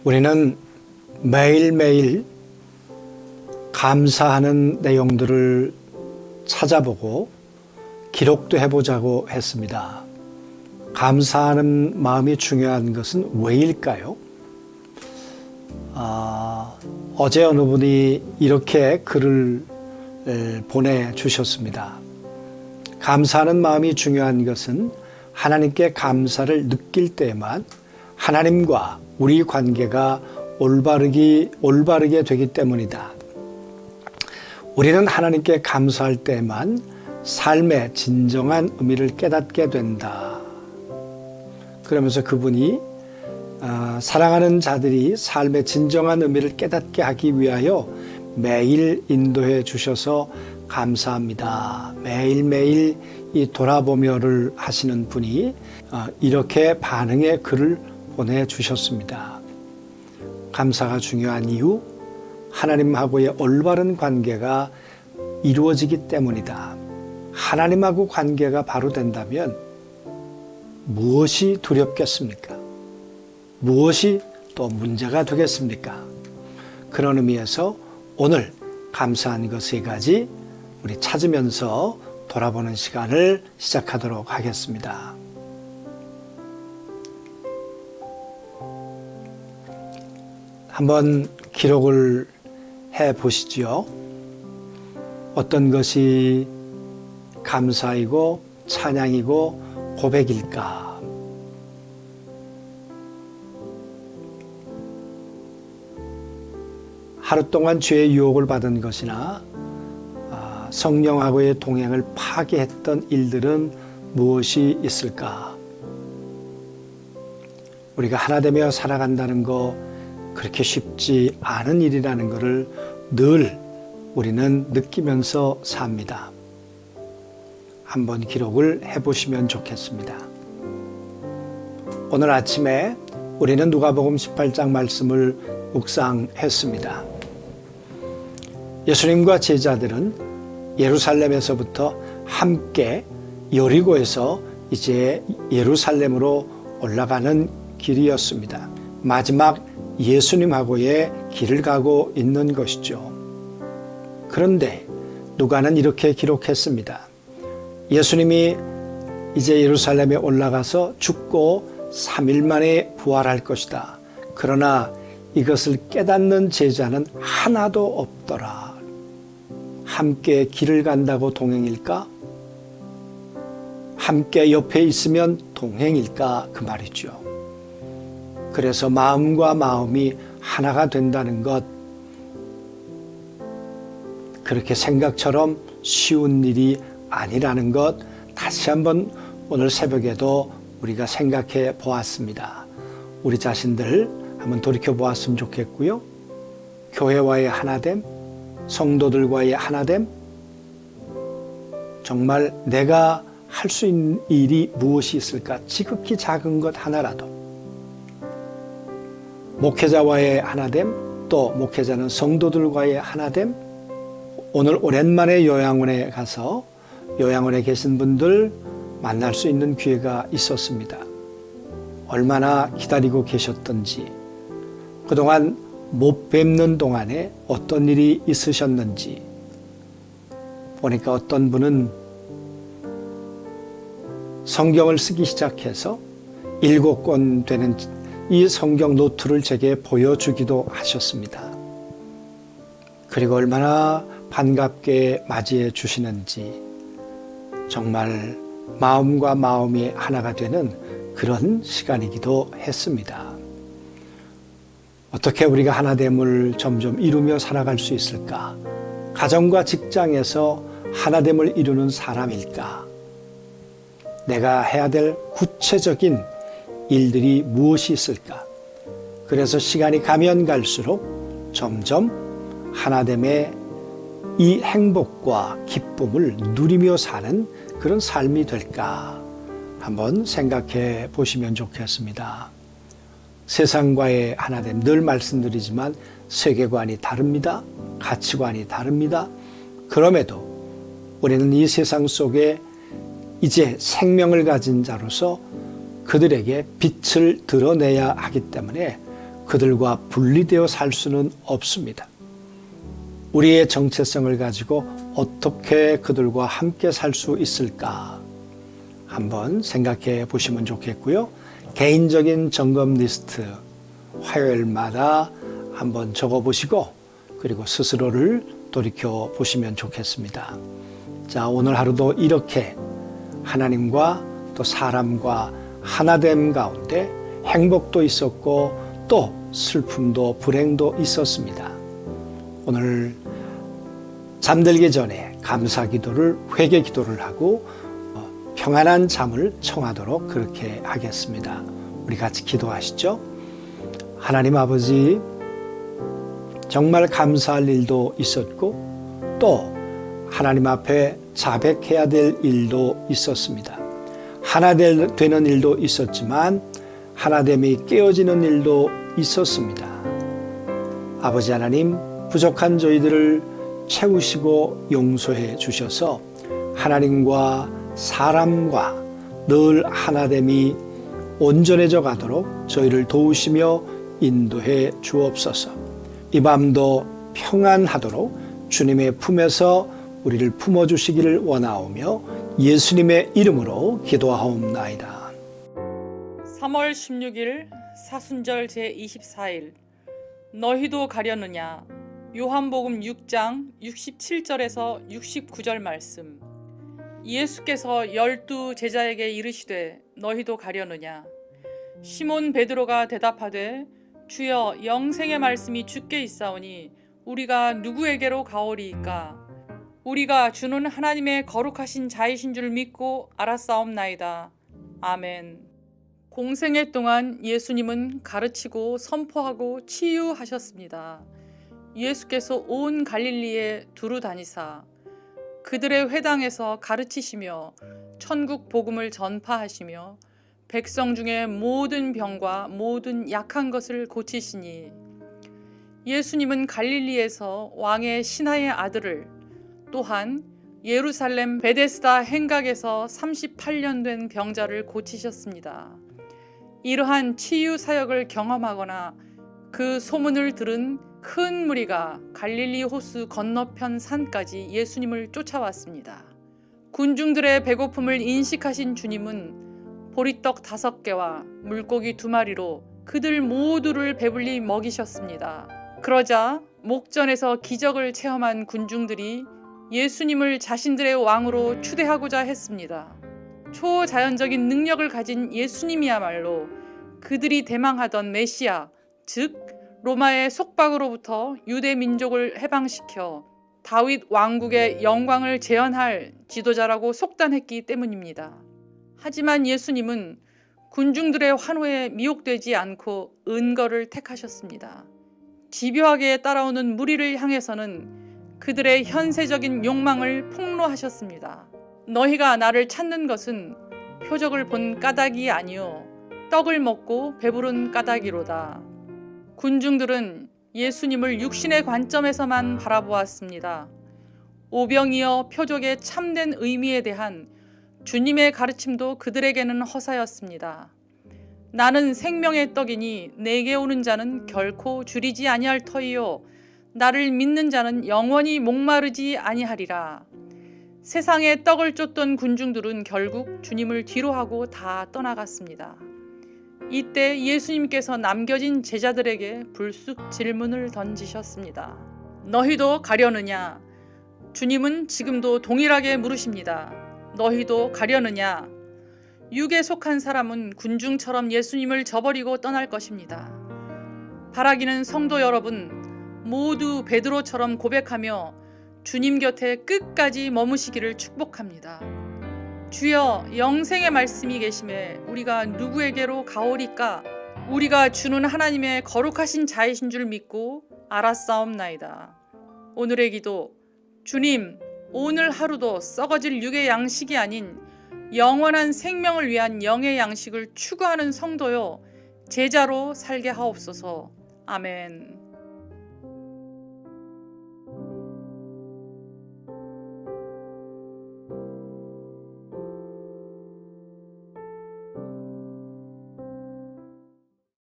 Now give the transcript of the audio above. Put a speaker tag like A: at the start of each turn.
A: 우리는 매일매일 감사하는 내용들을 찾아보고 기록도 해보자고 했습니다. 감사하는 마음이 중요한 것은 왜일까요? 어제 어느 분이 이렇게 글을 보내주셨습니다. 감사하는 마음이 중요한 것은 하나님께 감사를 느낄 때만 하나님과 우리 관계가 올바르게 되기 때문이다. 우리는 하나님께 감사할 때만 삶의 진정한 의미를 깨닫게 된다. 그러면서 그분이 사랑하는 자들이 삶의 진정한 의미를 깨닫게 하기 위하여 매일 인도해 주셔서 감사합니다. 매일매일 이 돌아보며를 하시는 분이 이렇게 반응의 글을 보내주셨습니다. 감사가 중요한 이유, 하나님하고의 올바른 관계가 이루어지기 때문이다. 하나님하고 관계가 바로 된다면 무엇이 두렵겠습니까? 무엇이 또 문제가 되겠습니까? 그런 의미에서 오늘 감사한 것 세 가지 우리 찾으면서 돌아보는 시간을 시작하도록 하겠습니다. 한번 기록을 해 보시지요. 어떤 것이 감사이고 찬양이고 고백일까? 하루 동안 죄의 유혹을 받은 것이나 성령하고의 동행을 파괴했던 일들은 무엇이 있을까? 우리가 하나 되며 살아간다는 거 그렇게 쉽지 않은 일이라는 것을 늘 우리는 느끼면서 삽니다. 한번 기록을 해보시면 좋겠습니다. 오늘 아침에 우리는 누가복음 18장 말씀을 묵상했습니다. 예수님과 제자들은 예루살렘에서부터 함께 여리고에서 이제 예루살렘으로 올라가는 길이었습니다. 마지막 예수님하고의 길을 가고 있는 것이죠. 그런데 누가는 이렇게 기록했습니다. 예수님이 이제 예루살렘에 올라가서 죽고 3일 만에 부활할 것이다. 그러나 이것을 깨닫는 제자는 하나도 없더라. 함께 길을 간다고 동행일까? 함께 옆에 있으면 동행일까? 그 말이죠. 그래서 마음과 마음이 하나가 된다는 것, 그렇게 생각처럼 쉬운 일이 아니라는 것 다시 한번 오늘 새벽에도 우리가 생각해 보았습니다. 우리 자신들 한번 돌이켜 보았으면 좋겠고요. 교회와의 하나됨, 성도들과의 하나됨, 정말 내가 할 수 있는 일이 무엇이 있을까? 지극히 작은 것 하나라도. 목회자와의 하나됨, 또 목회자는 성도들과의 하나됨. 오늘 오랜만에 요양원에 가서 요양원에 계신 분들 만날 수 있는 기회가 있었습니다. 얼마나 기다리고 계셨던지, 그동안 못 뵙는 동안에 어떤 일이 있으셨는지 보니까 어떤 분은 성경을 쓰기 시작해서 7권 되는 이 성경 노트를 제게 보여주기도 하셨습니다. 그리고 얼마나 반갑게 맞이해 주시는지 정말 마음과 마음이 하나가 되는 그런 시간이기도 했습니다. 어떻게 우리가 하나됨을 점점 이루며 살아갈 수 있을까? 가정과 직장에서 하나됨을 이루는 사람일까? 내가 해야 될 구체적인 일들이 무엇이 있을까? 그래서 시간이 가면 갈수록 점점 하나됨의 이 행복과 기쁨을 누리며 사는 그런 삶이 될까? 한번 생각해 보시면 좋겠습니다. 세상과의 하나됨, 늘 말씀드리지만 세계관이 다릅니다. 가치관이 다릅니다. 그럼에도 우리는 이 세상 속에 이제 생명을 가진 자로서 그들에게 빛을 드러내야 하기 때문에 그들과 분리되어 살 수는 없습니다. 우리의 정체성을 가지고 어떻게 그들과 함께 살 수 있을까? 한번 생각해 보시면 좋겠고요. 개인적인 점검 리스트 화요일마다 한번 적어 보시고 그리고 스스로를 돌이켜 보시면 좋겠습니다. 자, 오늘 하루도 이렇게 하나님과 또 사람과 하나됨 가운데 행복도 있었고 또 슬픔도 불행도 있었습니다. 오늘 잠들기 전에 감사 기도를 회개 기도를 하고 평안한 잠을 청하도록 그렇게 하겠습니다. 우리 같이 기도하시죠. 하나님 아버지, 정말 감사할 일도 있었고 또 하나님 앞에 자백해야 될 일도 있었습니다. 하나 되는 일도 있었지만 하나됨이 깨어지는 일도 있었습니다. 아버지 하나님, 부족한 저희들을 채우시고 용서해 주셔서 하나님과 사람과 늘 하나됨이 온전해져 가도록 저희를 도우시며 인도해 주옵소서. 이 밤도 평안하도록 주님의 품에서 우리를 품어주시기를 원하오며 예수님의 이름으로 기도하옵나이다.
B: 3월 16일 사순절 제24일 너희도 가려느냐. 요한복음 6장 67절에서 69절 말씀. 예수께서 12 제자에게 이르시되 너희도 가려느냐. 시몬 베드로가 대답하되 주여, 영생의 말씀이 주께 있사오니 우리가 누구에게로 가오리이까. 우리가 주는 하나님의 거룩하신 자이신 줄 믿고 알았사옵나이다. 아멘. 공생애 동안 예수님은 가르치고 선포하고 치유하셨습니다. 예수께서 온 갈릴리에 두루 다니사 그들의 회당에서 가르치시며 천국 복음을 전파하시며 백성 중에 모든 병과 모든 약한 것을 고치시니, 예수님은 갈릴리에서 왕의 신하의 아들을, 또한 예루살렘 베데스다 행각에서 38년 된 병자를 고치셨습니다. 이러한 치유 사역을 경험하거나 그 소문을 들은 큰 무리가 갈릴리 호수 건너편 산까지 예수님을 쫓아왔습니다. 군중들의 배고픔을 인식하신 주님은 보리떡 5개와 물고기 2마리로 그들 모두를 배불리 먹이셨습니다. 그러자 목전에서 기적을 체험한 군중들이 예수님을 자신들의 왕으로 추대하고자 했습니다. 초자연적인 능력을 가진 예수님이야말로 그들이 대망하던 메시아, 즉 로마의 속박으로부터 유대 민족을 해방시켜 다윗 왕국의 영광을 재현할 지도자라고 속단했기 때문입니다. 하지만 예수님은 군중들의 환호에 미혹되지 않고 은거를 택하셨습니다. 집요하게 따라오는 무리를 향해서는 그들의 현세적인 욕망을 폭로하셨습니다. 너희가 나를 찾는 것은 표적을 본 까닭이 아니요 떡을 먹고 배부른 까닭이로다. 군중들은 예수님을 육신의 관점에서만 바라보았습니다. 오병이어 표적의 참된 의미에 대한 주님의 가르침도 그들에게는 허사였습니다. 나는 생명의 떡이니 내게 오는 자는 결코 줄이지 아니할 터이요 나를 믿는 자는 영원히 목마르지 아니하리라. 세상에 떡을 쫓던 군중들은 결국 주님을 뒤로하고 다 떠나갔습니다. 이때 예수님께서 남겨진 제자들에게 불쑥 질문을 던지셨습니다. 너희도 가려느냐? 주님은 지금도 동일하게 물으십니다. 너희도 가려느냐? 육에 속한 사람은 군중처럼 예수님을 저버리고 떠날 것입니다. 바라기는 성도 여러분 모두 베드로처럼 고백하며 주님 곁에 끝까지 머무시기를 축복합니다. 주여, 영생의 말씀이 계심에 우리가 누구에게로 가오리까? 우리가 주는 하나님의 거룩하신 자이신 줄 믿고 알았사옵나이다. 오늘의 기도. 주님, 오늘 하루도 썩어질 육의 양식이 아닌 영원한 생명을 위한 영의 양식을 추구하는 성도요 제자로 살게 하옵소서. 아멘.